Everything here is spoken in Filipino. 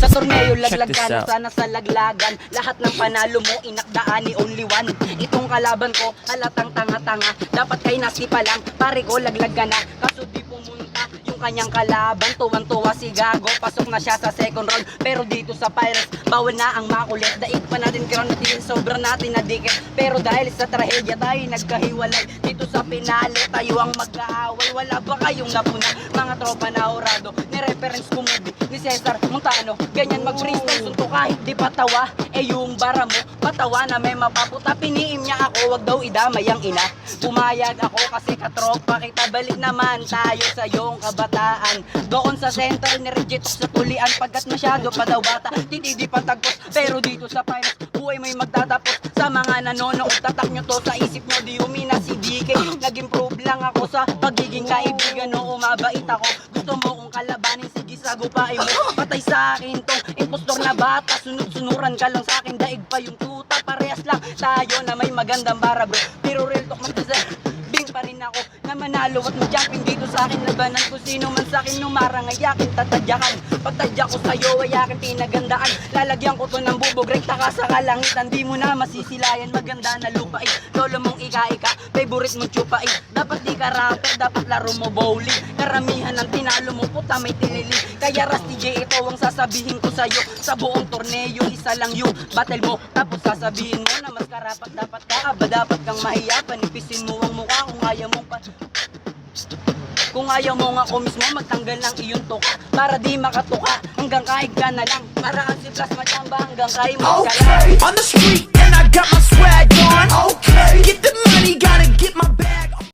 Sa torneo laglag Check ka this na out. sana sa laglagan. Lahat ng panalo mo inakdaan ni only one. Itong kalaban ko halatang tanga-tanga. Dapat kay nasi pa lang, pare ko laglag ka na. Kaso di pumunta yung kanyang kalaban. Tuwan-tuwa si Gago, pasok na siya sa second round. Pero dito sa Pirates, bawal na ang makulit. Daig pa natin crown natin, sobra natin na dikit. Pero dahil sa trahedya tayo nagkahiwalay. Dito sa pinali, tayo ang mag-aaway. Wala ba kayong napuna, mga tropa na orado? Ni-reference ko movie ni Cesar Montano. Ganyan mag-freestyle, sunto kahit di patawa. Eh yung bara mo, patawa na may mapaputa. Piniim niya ako, wag daw idamay ang ina. Pumayag ako kasi katropa kita. Balik naman tayo sa iyong kabataan. Doon sa center ni Regit sa tulian. Pagkat masyado pa daw bata, titidi patagpos. Pero dito sa finals, buhay may magtatapos. Sa mga nanonood, tatak nyo to sa isip nyo. Di umina si DK, nag-improve lang ako sa pagiging kaibigan. No, umabait ako. Gusto mo kong kalabanin, sige sagupain mo. Patay sa akin tong impostor na bata. Sunod-sunuran ka lang sa akin, daig pa yung tuta. Parehas lang tayo na may magandang bara bro. Pero real talk bing pa rin ako na manalo at mag-jumping dito sa akin. Labanan ko sino man sa akin numarang ay akin tatadyakan. Pagtadyak ko sa'yo ay akin pinagandaan. Lalagyan ko to ng bubog, rekta ka sa kalangitan. Di mo na masisilayan, maganda na lupain. Lolo mong ika-ika, favorite mong chupain. Dapat di ka rapper, dapat laro mo bowling. Karamihan ng tinalo mo, puta may tililing. Kaya Rusty J, ito ang sasabihin ko sa'yo. Sa buong torneo, isa lang yung battle mo. Tapos sasabihin mo na mas karapat dapat ka. Aba dapat kang mahiya, panipisin mo ang mukha. Kung ayaw mo nga ko mismo magtanggal ng iyong tuka. Para di makatuka, hanggang kahig ka na lang. Para ang si Plasma Chamba hanggang kahig mo ka lang. Okay, on the street and I got my swag on. Okay, get the money, gotta get my